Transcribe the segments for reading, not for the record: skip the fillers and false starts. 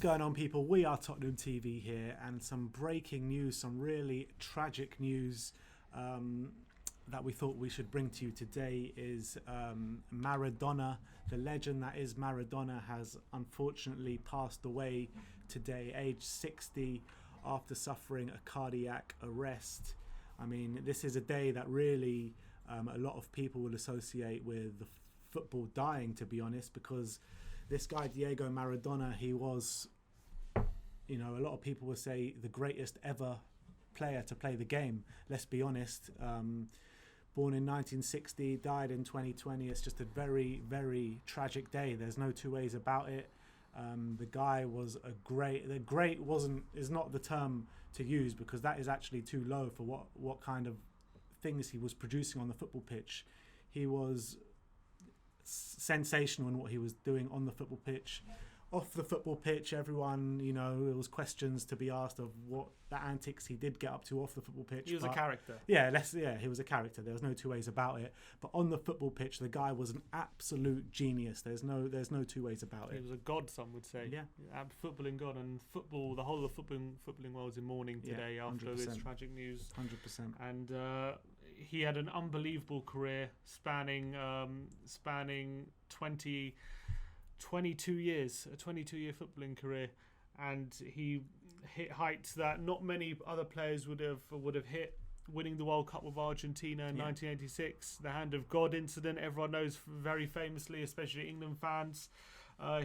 going on, people? We are Tottenham TV here, and some breaking news, some really tragic news that we thought we should bring to you today is Maradona, the legend that is Maradona, has unfortunately passed away today, aged 60, after suffering a cardiac arrest. I mean, this is a day that really a lot of people will associate with the football dying, to be honest, because this guy, Diego Maradona, he was, you know, a lot of people would say the greatest ever player to play the game. Let's be honest. Born in 1960, died in 2020. It's just a very, very tragic day. There's no two ways about it. The guy was a great. The great is not the term to use, because that is actually too low for what kind of things he was producing on the football pitch. He was sensational in what he was doing on the football pitch. Off the football pitch, everyone, you know, there was questions to be asked of what the antics he did get up to off the football pitch. He was a character. Yeah, he was a character. There was no two ways about it. But on the football pitch, the guy was an absolute genius. There's no two ways about it. He was a god, some would say. Yeah, footballing god, and football. The whole of the footballing world is in mourning today after this tragic news. 100%. And he had an unbelievable career spanning 22 years, a 22-year footballing career, and he hit heights that not many other players would have hit. Winning the World Cup with Argentina in 1986, the hand of God incident, everyone knows very famously, especially England fans.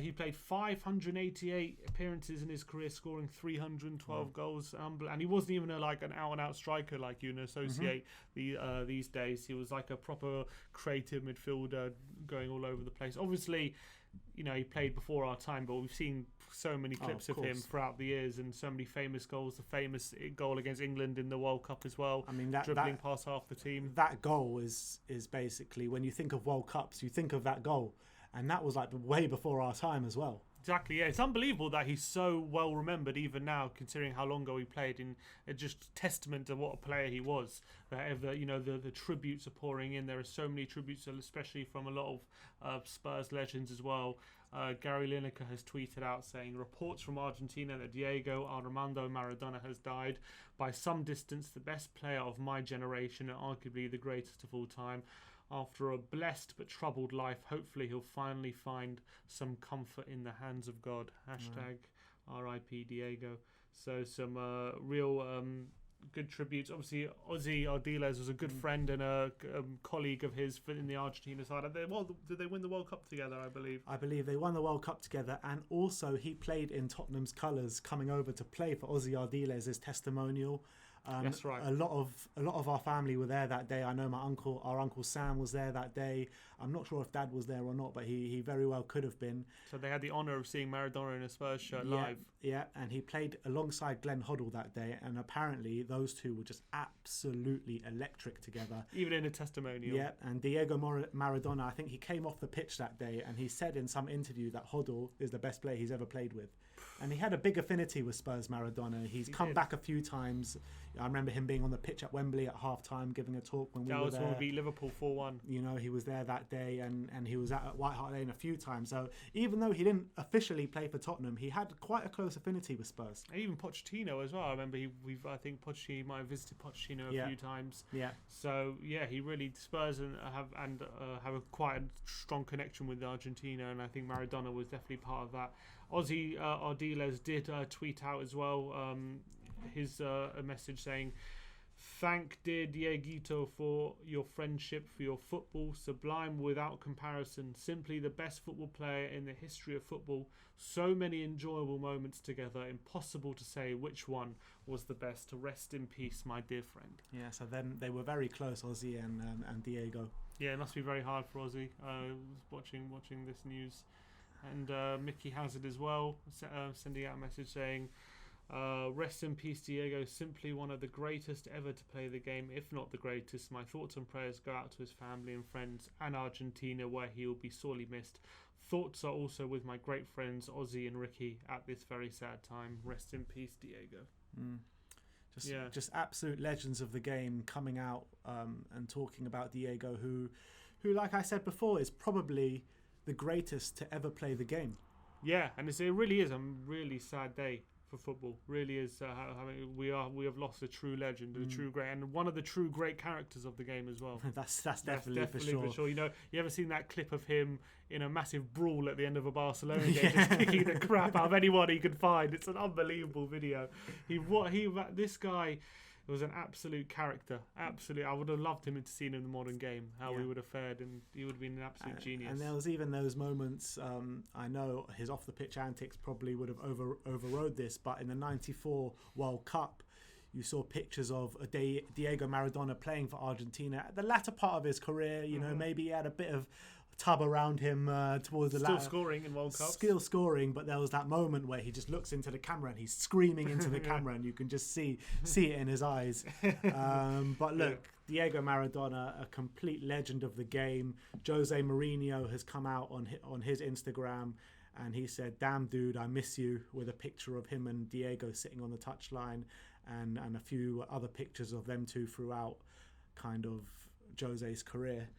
He played 588 appearances in his career, scoring 312 goals. And he wasn't even an out-and-out striker like you associate these days. He was like a proper creative midfielder going all over the place. Obviously, you know, he played before our time, but we've seen so many clips of him throughout the years, and so many famous goals. The famous goal against England in the World Cup as well. I mean, dribbling past half the team. That goal is basically, when you think of World Cups, you think of that goal. And that was like way before our time as well. Exactly, yeah. It's unbelievable that he's so well remembered even now, considering how long ago he played. And it's just testament to what a player he was. The tributes are pouring in. There are so many tributes, especially from a lot of Spurs legends as well. Gary Lineker has tweeted out saying, reports from Argentina that Diego Armando Maradona has died. By some distance, the best player of my generation and arguably the greatest of all time. After a blessed but troubled life, hopefully he'll finally find some comfort in the hands of God. Hashtag RIP Diego. So some real good tributes. Obviously, Ozzy Ardiles was a good friend and a colleague of his in the Argentina side. Did they win the World Cup together, I believe? I believe they won the World Cup together, and also he played in Tottenham's colours, coming over to play for Ozzy Ardiles as testimonial. That's right. A lot of our family were there that day. I know our uncle Sam was there that day. I'm not sure if Dad was there or not, but he very well could have been. So they had the honour of seeing Maradona in a Spurs shirt live. Yeah, and he played alongside Glenn Hoddle that day, and apparently those two were just absolutely electric together. Even in a testimonial. Yeah, and Diego Maradona, I think he came off the pitch that day, and he said in some interview that Hoddle is the best player he's ever played with. And he had a big affinity with Spurs Maradona. He come back a few times. I remember him being on the pitch at Wembley at half-time giving a talk when we were there. That was when we beat Liverpool 4-1. You know, he was there that day, and he was at White Hart Lane a few times. So even though he didn't officially play for Tottenham, he had quite a close affinity with Spurs. And even Pochettino as well. I remember I think Pochettino might have visited Pochettino a few times. Yeah. So yeah, he really Spurs have a quite a strong connection with Argentina, and I think Maradona was definitely part of that. Ozzy Ardiles did tweet out as well a message saying, "Thank dear Dieguito for your friendship, for your football, sublime without comparison, simply the best football player in the history of football. So many enjoyable moments together, impossible to say which one was the best. Rest in peace, my dear friend." Yeah, so then they were very close, Ozzy and Diego. Yeah, it must be very hard for Ozzy. Watching this news. And Mickey Hazard as well, sending out a message saying, rest in peace, Diego, simply one of the greatest ever to play the game, if not the greatest. My thoughts and prayers go out to his family and friends and Argentina, where he will be sorely missed. Thoughts are also with my great friends Ozzy and Ricky at this very sad time. Rest in peace, Diego. Just absolute legends of the game coming out and talking about Diego, who, like I said before, is probably the greatest to ever play the game. Yeah, and it really is a really sad day for football. Really is. We have lost a true legend, a true great, and one of the true great characters of the game as well. That's definitely for sure. You know, you ever seen that clip of him in a massive brawl at the end of a Barcelona game, just kicking the crap out of anyone he could find? It's an unbelievable video. This guy was an absolute character. Absolutely, I would have loved him to see him in the modern game. How he would have fared, and he would have been an absolute genius. And there was even those moments. I know his off the pitch antics probably would have overrode this, but in the '94 World Cup, you saw pictures of Diego Maradona playing for Argentina at the latter part of his career. You know, maybe he had a bit of tub around him towards the latter. Still scoring in World Cups. Still scoring, but there was that moment where he just looks into the camera and he's screaming into the camera, and you can just see it in his eyes. But look, Diego Maradona, a complete legend of the game. Jose Mourinho has come out on his Instagram, and he said, "Damn dude, I miss you," with a picture of him and Diego sitting on the touchline, and a few other pictures of them two throughout kind of Jose's career.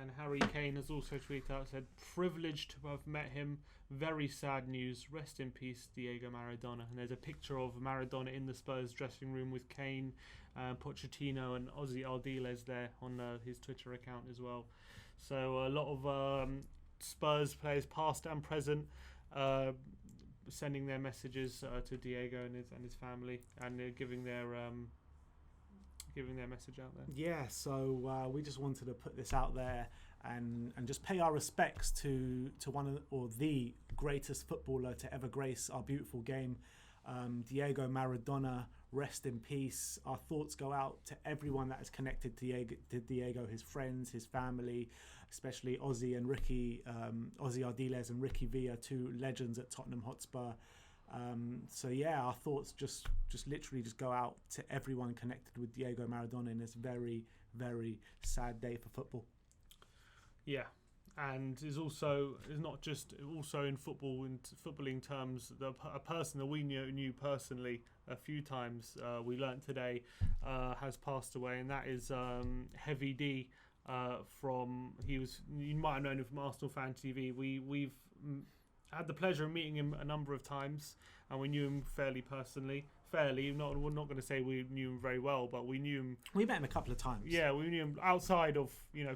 And Harry Kane has also tweeted out, said, "Privileged to have met him. Very sad news. Rest in peace, Diego Maradona." And there's a picture of Maradona in the Spurs dressing room with Kane, Pochettino and Ozzy Ardiles there on his Twitter account as well. So a lot of Spurs players, past and present, sending their messages to Diego and his family, and giving their message out there. Yeah, so we just wanted to put this out there and just pay our respects to one of the greatest footballer to ever grace our beautiful game, Diego Maradona. Rest in peace. Our thoughts go out to everyone that is connected to Diego, his friends, his family, especially Ozzy Ardiles and Ricky Villa, two legends at Tottenham Hotspur. So yeah, our thoughts just literally just go out to everyone connected with Diego Maradona in this very, very sad day for football. Yeah, and is not just in footballing terms, a person that we knew personally a few times, we learnt today, has passed away, and that is Heavy D. You might have known him from Arsenal Fan TV. We've had the pleasure of meeting him a number of times, and we knew him fairly personally. We're not going to say we knew him very well, but we knew him. We met him a couple of times. Yeah, we knew him outside of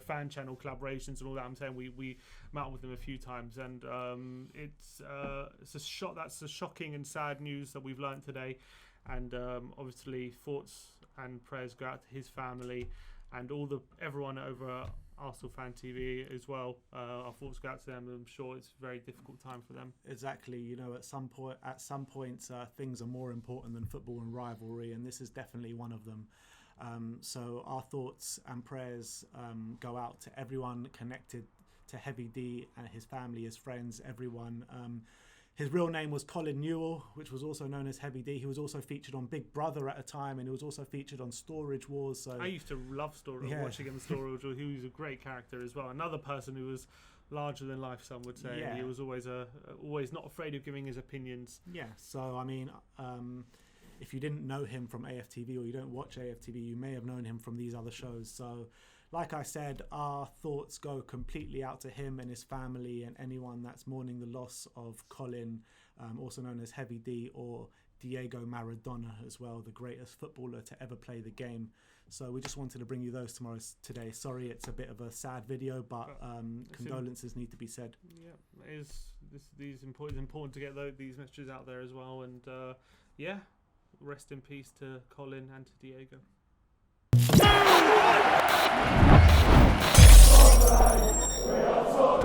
fan channel collaborations and all that. I'm saying we met with him a few times, and it's a shock. That's the shocking and sad news that we've learned today, and obviously thoughts and prayers go out to his family and everyone over Arsenal Fan TV as well. Our thoughts go out to them. I'm sure it's a very difficult time for them. Exactly. At some points, things are more important than football and rivalry, and this is definitely one of them. So our thoughts and prayers go out to everyone connected to Heavy D and his family, his friends, everyone. His real name was Colin Newell, which was also known as Heavy D. He was also featured on Big Brother at a time, and he was also featured on Storage Wars. So I used to love watching him in Storage Wars. He was a great character as well. Another person who was larger than life, some would say. Yeah. He was always not afraid of giving his opinions. Yeah. So I mean, if you didn't know him from AFTV or you don't watch AFTV, you may have known him from these other shows. So, like I said, our thoughts go completely out to him and his family and anyone that's mourning the loss of Colin, also known as Heavy D, or Diego Maradona as well, the greatest footballer to ever play the game. So we just wanted to bring you those today. Sorry, it's a bit of a sad video, but condolences need to be said. Yeah, it's important to get these messages out there as well. And yeah, rest in peace to Colin and to Diego. We are